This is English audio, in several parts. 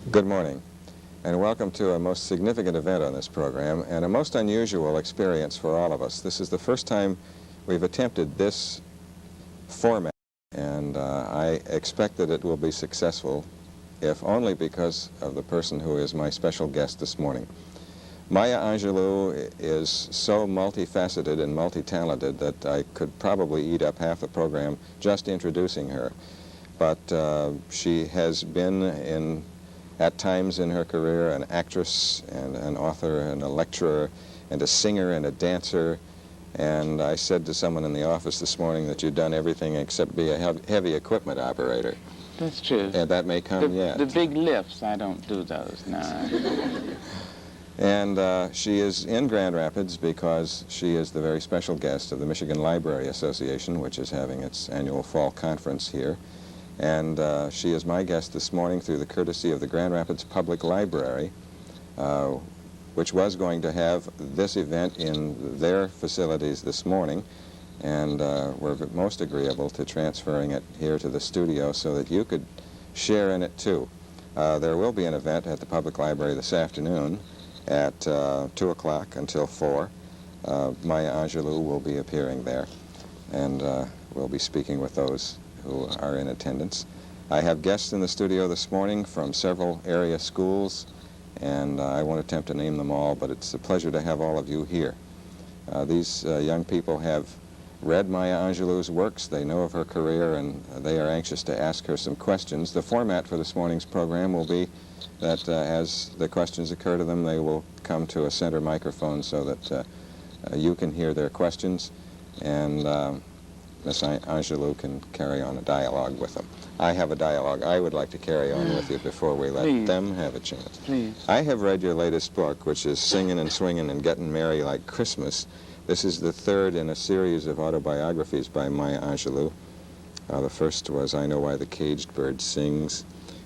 Good morning, and welcome to a most significant event on this program and a most unusual experience for all of us. This is the first time we've attempted this format, and I expect that it will be successful, if only because of the person who is my special guest this morning. Maya Angelou is so multifaceted and multi-talented that I could probably eat up half the program just introducing her. But she has been at times in her career an actress and an author and a lecturer and a singer and a dancer. And I said to someone in the office this morning that you'd done everything except be a heavy equipment operator. That's true. And that may come yet. The big lifts, I don't do those now. And she is in Grand Rapids because she is the very special guest of the Michigan Library Association, which is having its annual fall conference here. And she is my guest this morning through the courtesy of the Grand Rapids Public Library, which was going to have this event in their facilities this morning, and we're most agreeable to transferring it here to the studio so that you could share in it too. There will be an event at the Public Library this afternoon at 2 o'clock until 4. Maya Angelou will be appearing there, and we'll be speaking with those who are in attendance. I have guests in the studio this morning from several area schools, and I won't attempt to name them all, but it's a pleasure to have all of you here. These young people have read Maya Angelou's works, they know of her career, and they are anxious to ask her some questions. The format for this morning's program will be that as the questions occur to them, they will come to a center microphone so that you can hear their questions, and Miss Angelou can carry on a dialogue with them. I have a dialogue I would like to carry on with you before we let them have a chance. Please. I have read your latest book, which is Singin' and Swingin' and Gettin' Merry Like Christmas. This is the third in a series of autobiographies by Maya Angelou. The first was I Know Why the Caged Bird Sings,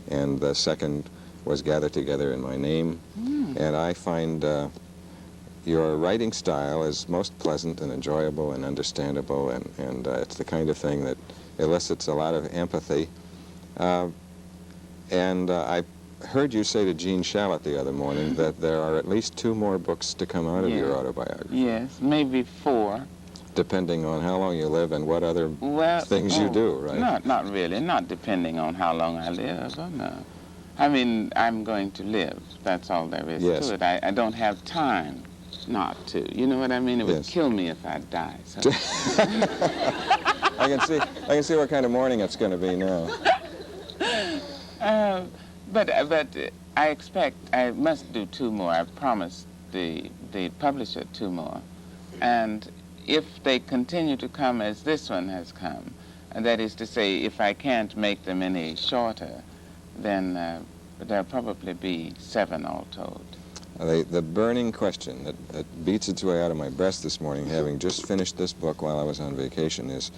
and the second was Gather Together in My Name. And I find your writing style is most pleasant and enjoyable and understandable, and it's the kind of thing that elicits a lot of empathy. I heard you say to Jean Shalit the other morning that there are at least 2 more books to come out of your autobiography. Yes, maybe 4. Depending on how long you live and what other things you do, right? Not really, not depending on how long I live, or no. I mean, I'm going to live, that's all there is to it. I don't have time not to. You know what I mean? It would kill me if I die. So. I can see what kind of morning it's going to be now. But I expect I must do 2 more. I've promised the publisher 2 more. And if they continue to come as this one has come, and that is to say, if I can't make them any shorter, then there'll probably be 7 all told. The burning question that beats its way out of my breast this morning, having just finished this book while I was on vacation, is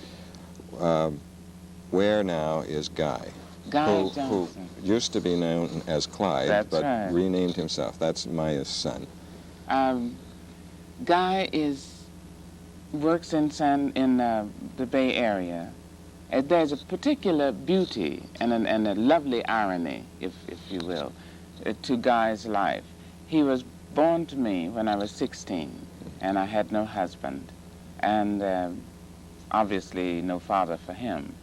where now is Guy? Who used to be known as Clyde, but renamed himself. That's Maya's son. Guy works in the Bay Area. There's a particular beauty and a lovely irony, if you will, to Guy's life. He was born to me when I was 16, and I had no husband, and obviously no father for him.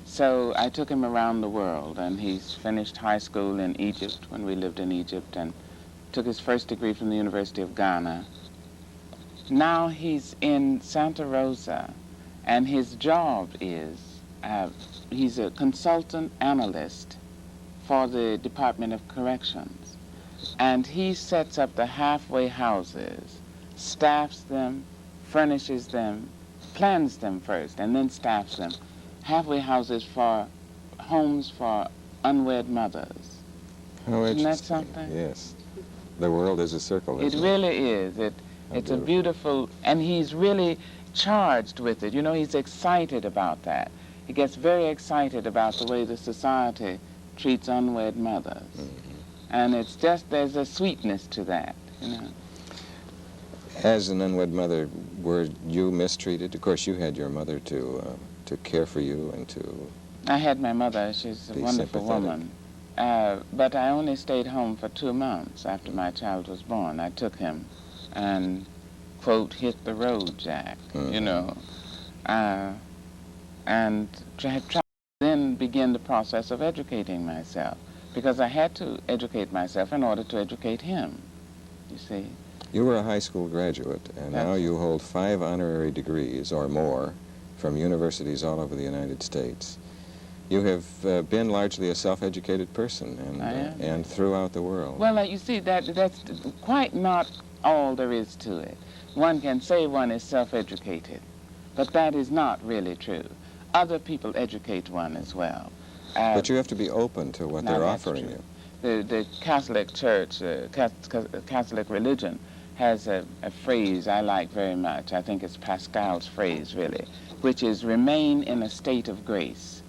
So I took him around the world, and he's finished high school in Egypt when we lived in Egypt, and took his first degree from the University of Ghana. Now he's in Santa Rosa, and his job is, he's a consultant analyst for the Department of Corrections. And he sets up the halfway houses, staffs them, furnishes them, plans them first, and then staffs them. Halfway houses for homes for unwed mothers. Oh, isn't that something? Yes. The world is a circle. It really is. It's a beautiful, and he's really charged with it. You know, he's excited about that. He gets very excited about the way the society treats unwed mothers. And it's just, there's a sweetness to that, you know. As an unwed mother, were you mistreated? Of course, you had your mother to care for you and to... I had my mother. She's a wonderful woman. but I only stayed home for 2 months after my child was born. I took him and, quote, hit the road, Jack, you know, and tried then begin the process of educating myself, because I had to educate myself in order to educate him, you see. You were a high school graduate, and now you hold 5 honorary degrees or more from universities all over the United States. You have been largely a self-educated person and throughout the world. Well, you see, that's quite not all there is to it. One can say one is self-educated, but that is not really true. Other people educate one as well. But you have to be open to what they're offering you. The Catholic Church, Catholic religion, has a phrase I like very much. I think it's Pascal's phrase, really, which is remain in a state of grace,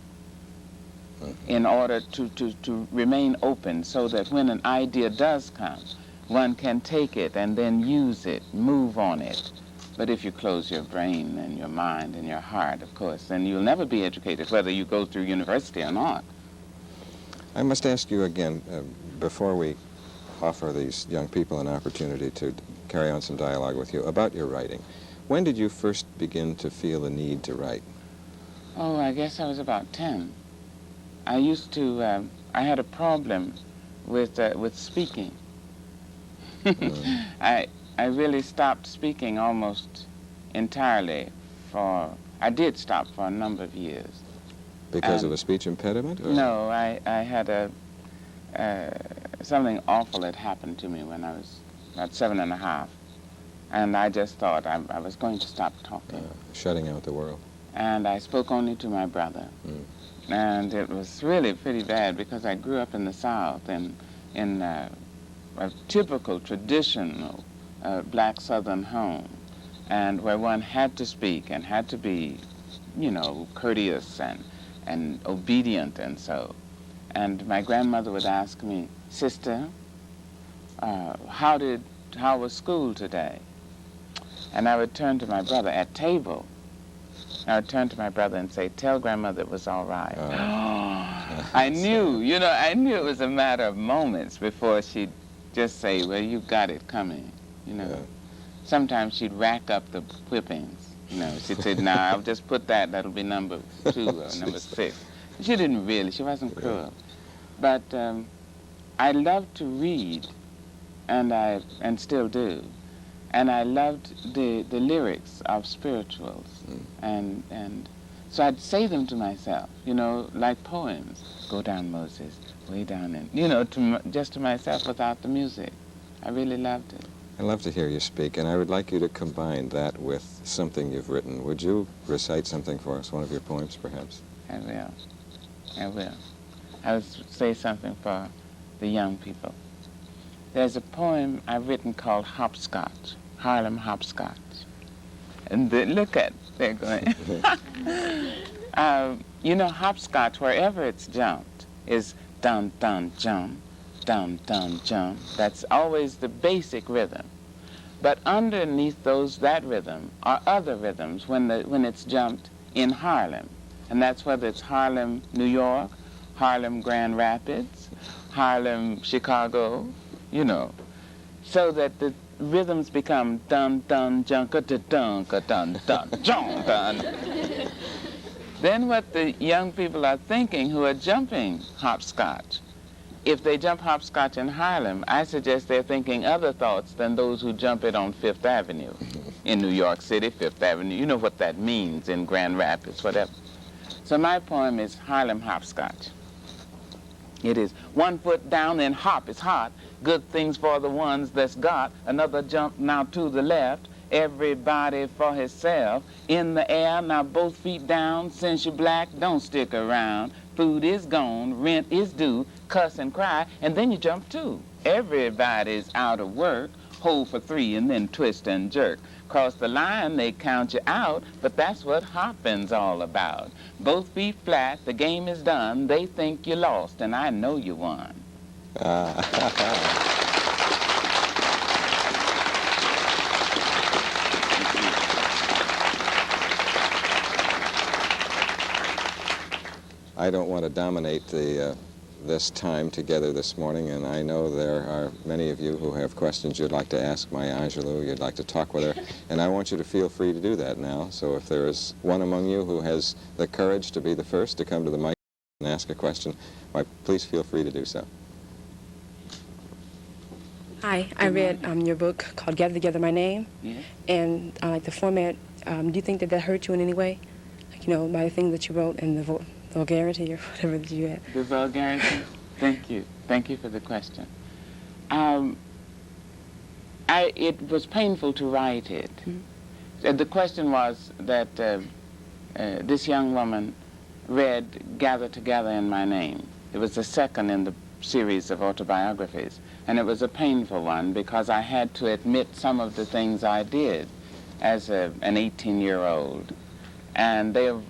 in order to remain open, so that when an idea does come, one can take it and then use it, move on it. But if you close your brain and your mind and your heart, of course, then you'll never be educated, whether you go through university or not. I must ask you again, before we offer these young people an opportunity to carry on some dialogue with you, about your writing. When did you first begin to feel the need to write? Oh, I guess I was about 10. I used to, I had a problem with speaking. I really stopped speaking almost entirely I did stop for a number of years. Because of a speech impediment? Or? No, I had something awful had happened to me when I was about 7½. And I just thought I was going to stop talking. Shutting out the world. And I spoke only to my brother. And it was really pretty bad, because I grew up in the South in a typical, traditional black Southern home, and where one had to speak and had to be, you know, courteous and obedient and so. And my grandmother would ask me, "Sister, how was school today?" And I would turn to my brother at table. I would turn to my brother and say, "Tell grandmother it was all right." I knew it was a matter of moments before she'd just say, "Well, you got it coming," you know. Yeah. Sometimes she'd rack up the whippings, you know. She'd say, "Nah, I'll just put that'll be number 2 or number 6. She didn't really, she wasn't cruel. But I loved to read, and still do. And I loved the lyrics of spirituals. And so I'd say them to myself, you know, like poems. Go down, Moses, way down in, you know, just to myself without the music. I really loved it. I'd love to hear you speak, and I would like you to combine that with something you've written. Would you recite something for us, one of your poems, perhaps? I will. I will say something for the young people. There's a poem I've written called Hopscotch, Harlem Hopscotch. And they're going. You know, hopscotch, wherever it's jumped, is dun, dun, jump, dun, dun, jump. That's always the basic rhythm. But underneath that rhythm are other rhythms when it's jumped in Harlem. And that's whether it's Harlem, New York, Harlem, Grand Rapids, Harlem, Chicago, you know. So that the rhythms become dun, dun, junka, dun, dun, dun, jump, dun. Then what the young people are thinking who are jumping hopscotch, if they jump hopscotch in Harlem, I suggest they're thinking other thoughts than those who jump it on Fifth Avenue. In New York City, Fifth Avenue, you know what that means in Grand Rapids, whatever. So my poem is Harlem Hopscotch. It is 1 foot down and hop, it's hot. Good things for the ones that's got. Another jump now to the left. Everybody for himself. In the air, now both feet down. Since you're black, don't stick around. Food is gone, rent is due. Cuss and cry, and then you jump too. Everybody's out of work. Hold for 3 and then twist and jerk. Cross the line, they count you out, but that's what hopping's all about. Both feet flat, the game is done. They think you lost, and I know you won. I don't want to dominate the this time together this morning, and I know there are many of you who have questions you'd like to ask my Angelou, you'd like to talk with her, and I want you to feel free to do that now. So if there is one among you who has the courage to be the first to come to the mic and ask a question, why, please feel free to do so. Hi, I read your book called Gather Together My Name, Yeah. and I like the format. Do you think that hurt you in any way? Like, you know, by the things that you wrote and the vulgarity or whatever that you had? The vulgarity? Thank you. Thank you for the question. It was painful to write it. Mm-hmm. The question was that this young woman read Gather Together in My Name. It was the second in the series of autobiographies, and it was a painful one because I had to admit some of the things I did as an 18-year-old, and they were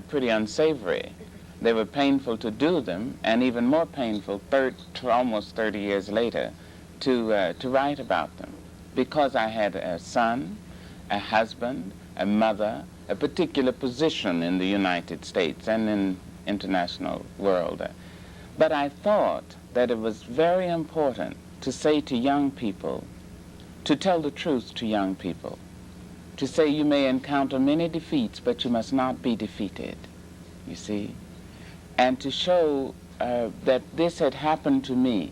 pretty unsavory. They were painful to do them, and even more painful almost 30 years later to write about them, because I had a son, a husband, a mother, a particular position in the United States and in international world. But I thought that it was very important to say to young people, to tell the truth to young people, to say you may encounter many defeats, but you must not be defeated, you see, and to show that this had happened to me,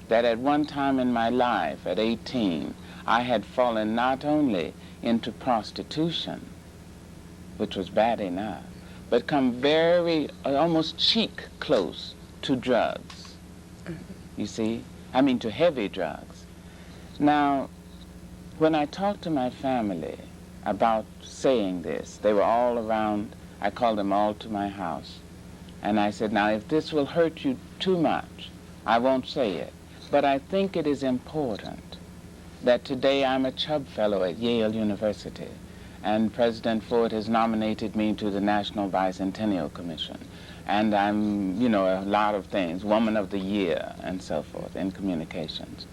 that at one time in my life, at 18, I had fallen not only into prostitution, which was bad enough, but come very, almost cheek close to drugs, you see? I mean, to heavy drugs. Now, when I talked to my family about saying this, they were all around. I called them all to my house. And I said, now, if this will hurt you too much, I won't say it. But I think it is important that today I'm a Chubb Fellow at Yale University, and President Ford has nominated me to the National Bicentennial Commission. And I'm, you know, a lot of things, Woman of the Year and so forth in communications.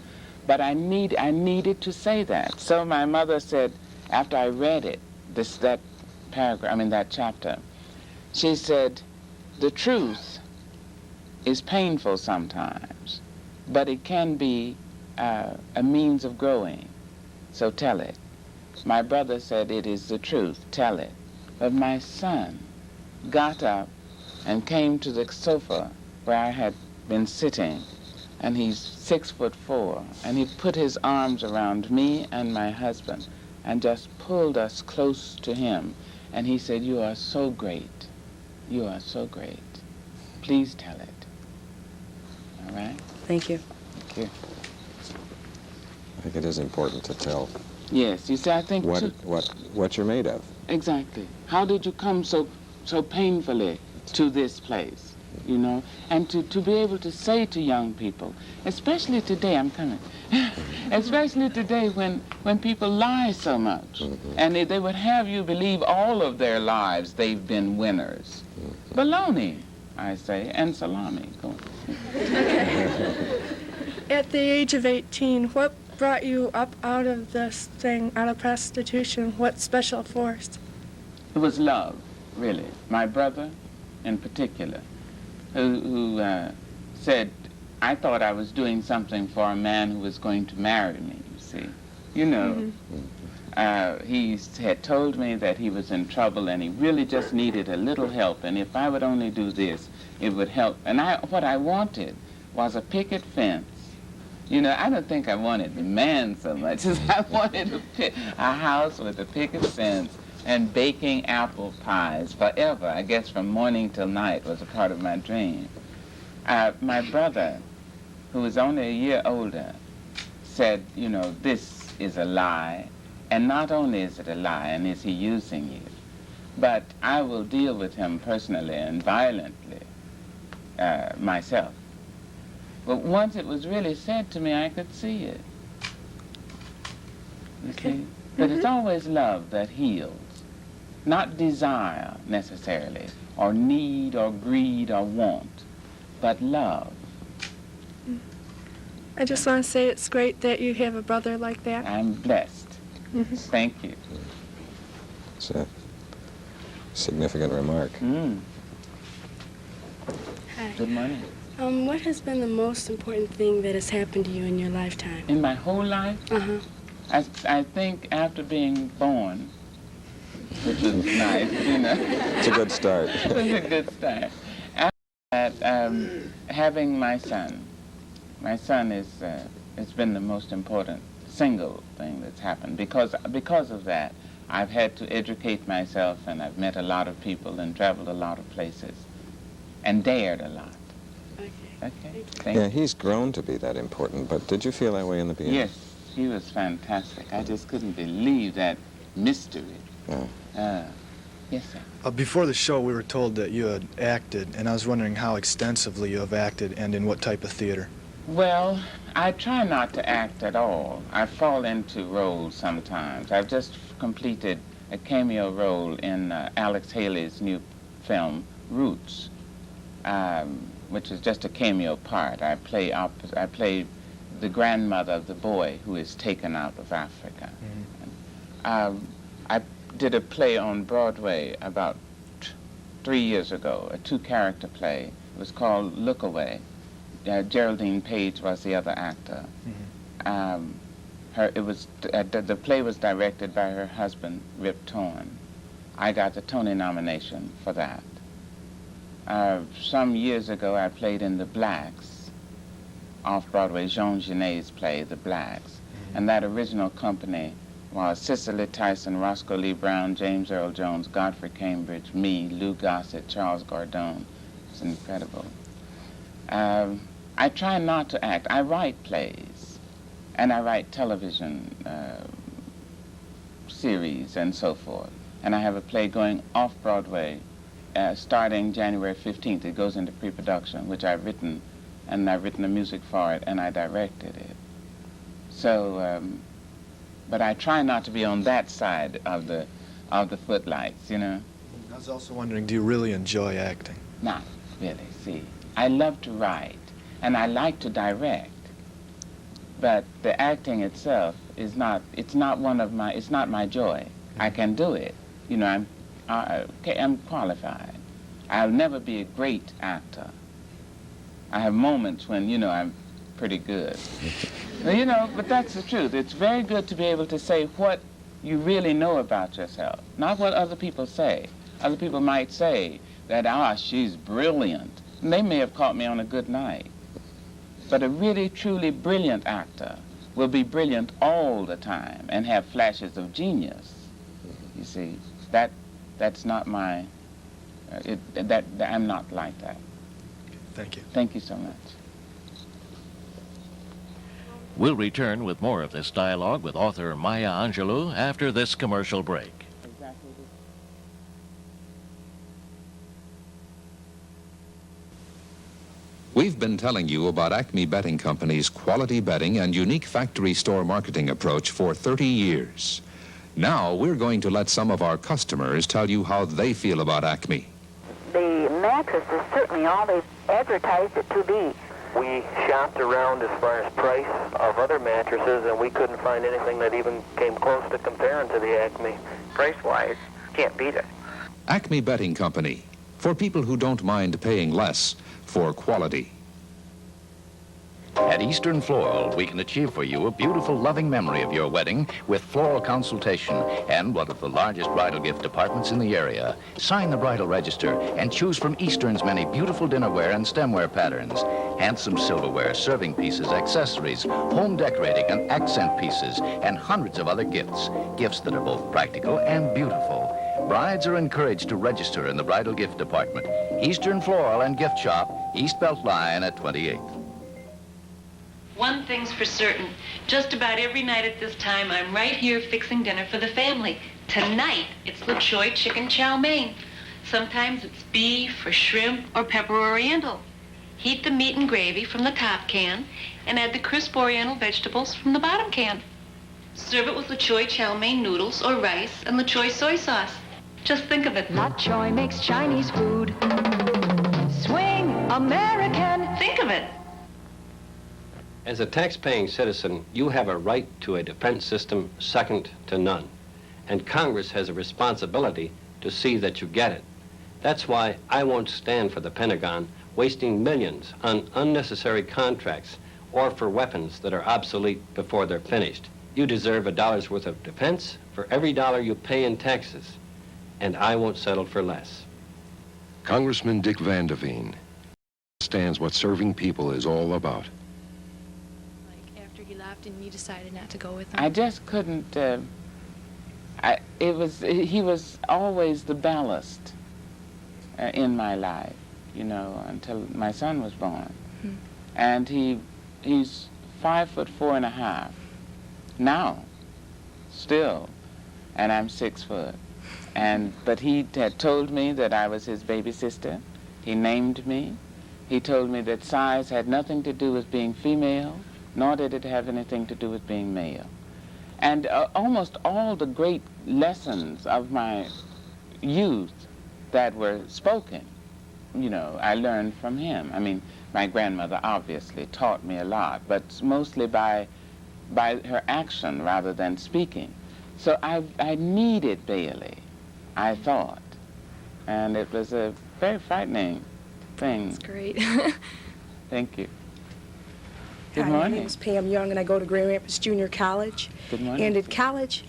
But I needed to say that. So my mother said, after I read it, that chapter, she said, the truth is painful sometimes, but it can be a means of growing. So tell it. My brother said, it is the truth, tell it. But my son got up and came to the sofa where I had been sitting, and he's 6'4", and he put his arms around me and my husband and just pulled us close to him, and he said, you are so great. You are so great. Please tell it. All right? Thank you. Thank you. I think it is important to tell Yes, you see, I think what you're made of. Exactly. How did you come so painfully to this place, you know? And to be able to say to young people, especially today, I'm coming, especially today when people lie so much, and they would have you believe all of their lives they've been winners. Baloney, I say, and salami. Go on. At the age of 18, what brought you up out of this thing, out of prostitution? What special force? It was love, really. My brother, in particular, who said, I thought I was doing something for a man who was going to marry me, you see. You know, he had told me that he was in trouble and he really just needed a little help, and if I would only do this, it would help. And what I wanted was a picket fence. You know, I don't think I wanted the man so much as I wanted a house with a picket fence and baking apple pies forever. I guess from morning till night was a part of my dream. My brother, who was only a year older, said, you know, this is a lie. And not only is it a lie and is he using you, but I will deal with him personally and violently myself. But once it was really said to me, I could see it. You see? But it's always love that heals, not desire necessarily, or need, or greed, or want, but love. I just want to say it's great that you have a brother like that. I'm blessed. Thank you. It's a significant remark. Hi. Good morning. What has been the most important thing that has happened to you in your lifetime? In my whole life, Uh-huh. I think after being born, which is nice, you know. It's a good start. It was a good start. After that, having my son is, it's been the most important single thing that's happened. Because of that, I've had to educate myself, and I've met a lot of people and traveled a lot of places and dared a lot. Okay. Okay? Thank Yeah, you. he's grown to be that important, but did you feel that way in the beginning? Yes, he was fantastic. I just couldn't believe that mystery. Yeah. Yes, sir. Before the show, we were told that you had acted, and I was wondering how extensively you have acted and in what type of theater. Well, I try not to act at all. I fall into roles sometimes. I've just completed a cameo role in Alex Haley's new film, Roots, which is just a cameo part. I play the grandmother of the boy who is taken out of Africa. Mm-hmm. I did a play on Broadway about 3 years ago, a two-character play. It was called Look Away. Geraldine Page was the other actor. Mm-hmm. The play was directed by her husband, Rip Torn. I got the Tony nomination for that. Some years ago, I played in The Blacks, off-Broadway, Jean Genet's play, The Blacks. Mm-hmm. And that original company was Cicely Tyson, Roscoe Lee Brown, James Earl Jones, Godfrey Cambridge, me, Lou Gossett, Charles Gordon. It's incredible. I try not to act. I write plays, and I write television series and so forth. And I have a play going off-Broadway starting January 15th. It goes into pre-production, which I've written, and I've written the music for it, and I directed it. So, but I try not to be on that side of the footlights, you know. I was also wondering, do you really enjoy acting? Not really, see. I love to write, and I like to direct, but the acting itself is not, it's not my joy. I can do it. You know, I'm qualified. I'll never be a great actor. I have moments when, you know, I'm pretty good. You know, but that's the truth. It's very good to be able to say what you really know about yourself, not what other people say. Other people might say that, she's brilliant. And they may have caught me on a good night. But a really, truly brilliant actor will be brilliant all the time and have flashes of genius. You see, that's not my, I'm not like that. Thank you. Thank you so much. We'll return with more of this dialogue with author Maya Angelou after this commercial break. We've been telling you about Acme Betting Company's quality betting and unique factory store marketing approach for 30 years. Now we're going to let some of our customers tell you how they feel about Acme. The mattress is certainly all they've advertised it to be. We shopped around as far as price of other mattresses, and we couldn't find anything that even came close to comparing to the Acme. Price-wise, can't beat it. Acme Betting Company, for people who don't mind paying less for quality. At Eastern Floral, we can achieve for you a beautiful, loving memory of your wedding with floral consultation and one of the largest bridal gift departments in the area. Sign the bridal register and choose from Eastern's many beautiful dinnerware and stemware patterns. Handsome silverware, serving pieces, accessories, home decorating and accent pieces, and hundreds of other gifts. Gifts that are both practical and beautiful. Brides are encouraged to register in the bridal gift department. Eastern Floral and Gift Shop, East Belt Line at 28th. One thing's for certain. Just about every night at this time, I'm right here fixing dinner for the family. Tonight, it's luk choy chicken chow mein. Sometimes it's beef or shrimp or pepper oriental. Heat the meat and gravy from the top can and add the crisp oriental vegetables from the bottom can. Serve it with luk choy chow mein noodles or rice and luk choy soy sauce. Just think of it. Luk choy makes Chinese food. Swing American. Think of it. As a tax-paying citizen, you have a right to a defense system second to none. And Congress has a responsibility to see that you get it. That's why I won't stand for the Pentagon wasting millions on unnecessary contracts or for weapons that are obsolete before they're finished. You deserve $1's worth of defense for every dollar you pay in taxes, and I won't settle for less. Congressman Dick Van Deveen understands what serving people is all about. Like after he left and you decided not to go with him? I just couldn't, he was always the ballast in my life, you know, until my son was born. Hmm. And he's 5'4.5" now, still, and I'm 6 foot. But he had told me that I was his baby sister. He named me. He told me that size had nothing to do with being female, nor did it have anything to do with being male. And almost all the great lessons of my youth that were spoken, you know, I learned from him. I mean, my grandmother obviously taught me a lot, but mostly by her action rather than speaking. So I needed Bailey, I thought. And it was a very frightening thing. That's great. Thank you. Good Hi, morning. my name is Pam Young, and I go to Grand Rapids Junior College. Good morning. And at college,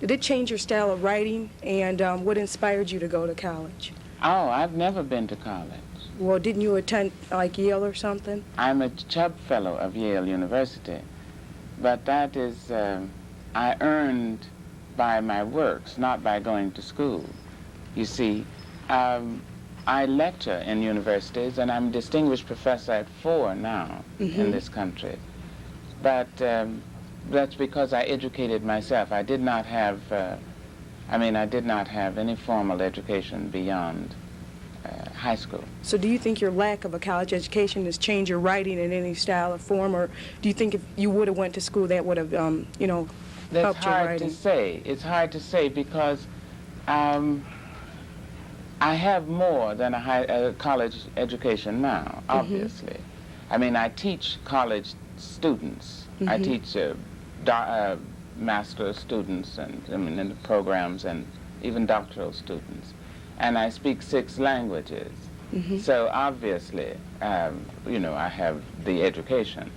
did it change your style of writing, and what inspired you to go to college? Oh, I've never been to college. Well, didn't you attend, like, Yale or something? I'm a Chubb Fellow of Yale University, but that is, I earned by my works, not by going to school. You see, I lecture in universities, and I'm a distinguished professor at 4 now in this country. But that's because I educated myself. I did not have, I did not have any formal education beyond high school. So do you think your lack of a college education has changed your writing in any style or form, or do you think if you would have went to school that would have, you know, That's helped your hard writing? to say. It's hard to say because I have more than a college education now, obviously. I mean, I teach college students. I teach master's students and in the programs and even doctoral students. And I speak 6 languages. So obviously, you know, I have the education.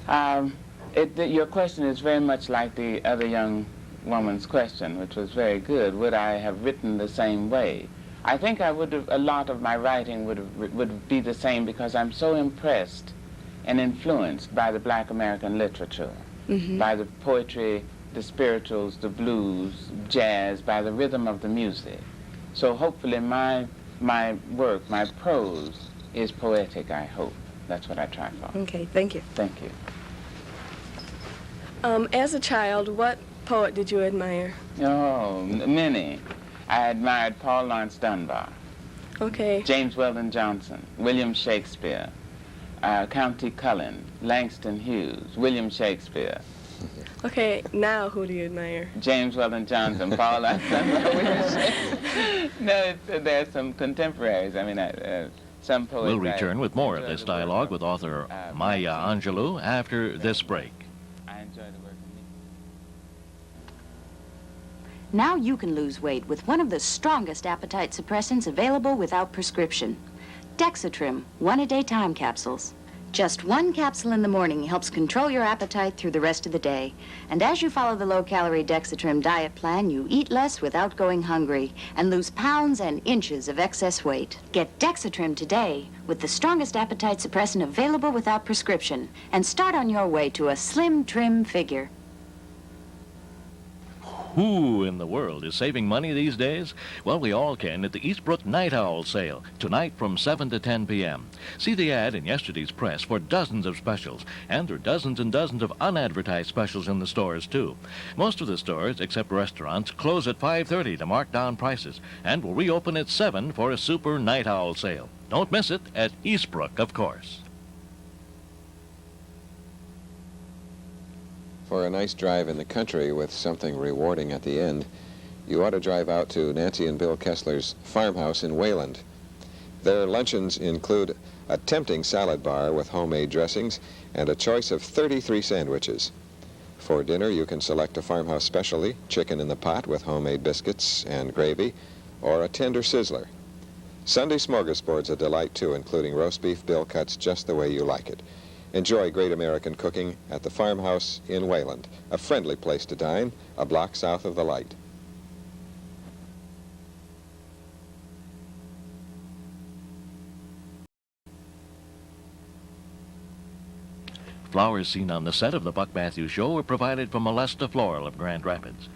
Your question is very much like the other young woman's question, which was very good. Would I have written the same way? I think I would have, a lot of my writing would be the same because I'm so impressed and influenced by the Black American literature, by the poetry, the spirituals, the blues, jazz, by the rhythm of the music. So hopefully my work, my prose, is poetic, I hope. That's what I try for. Okay, thank you. Thank you. As a child, what poet did you admire? Oh, many. I admired Paul Laurence Dunbar, Okay. James Weldon Johnson, William Shakespeare, Countee Cullen, Langston Hughes, William Shakespeare, Okay, now who do you admire? James Weldon Johnson, Paul Laurence Dunbar, William Shakespeare. No, there are some contemporaries. I mean, some poets. We'll return with more of this dialogue with author Maya Angelou after this break. I enjoy the work. Now you can lose weight with one of the strongest appetite suppressants available without prescription. Dexatrim, 1-a-day time capsules. Just 1 capsule in the morning helps control your appetite through the rest of the day. And as you follow the low-calorie Dexatrim diet plan, you eat less without going hungry and lose pounds and inches of excess weight. Get Dexatrim today with the strongest appetite suppressant available without prescription and start on your way to a slim, trim figure. Who in the world is saving money these days? Well, we all can at the Eastbrook Night Owl Sale, tonight from 7 to 10 p.m. See the ad in yesterday's press for dozens of specials, and there are dozens and dozens of unadvertised specials in the stores, too. Most of the stores, except restaurants, close at 5:30 to mark down prices, and will reopen at 7 for a super Night Owl Sale. Don't miss it at Eastbrook, of course. For a nice drive in the country with something rewarding at the end, you ought to drive out to Nancy and Bill Kessler's farmhouse in Wayland. Their luncheons include a tempting salad bar with homemade dressings and a choice of 33 sandwiches. For dinner, you can select a farmhouse specialty, chicken in the pot with homemade biscuits and gravy, or a tender sizzler. Sunday smorgasbord's a delight, too, including roast beef bill cuts just the way you like it. Enjoy great American cooking at the Farmhouse in Wayland, a friendly place to dine, a block south of the Light. Flowers seen on the set of the Buck Matthews Show are provided from Molesta Floral of Grand Rapids.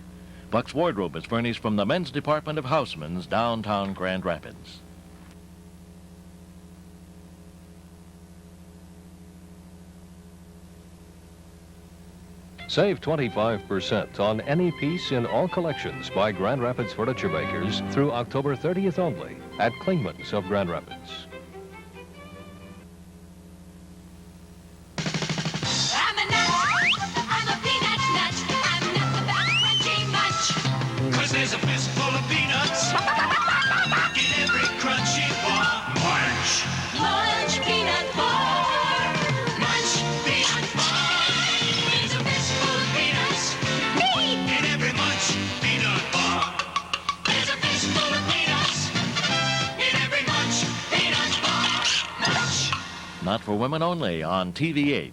Buck's wardrobe is furnished from the men's department of Houseman's, downtown Grand Rapids. Save 25% on any piece in all collections by Grand Rapids Furniture Makers through October 30th only at Klingman's of Grand Rapids. There's a fistful of peanuts in every crunchy bar. Munch. Munch peanut bar. Munch peanut bar. There's a fistful of peanuts in every Munch peanut bar. There's a fistful of peanuts in every Munch peanut bar. Munch. Not for women only on TV8.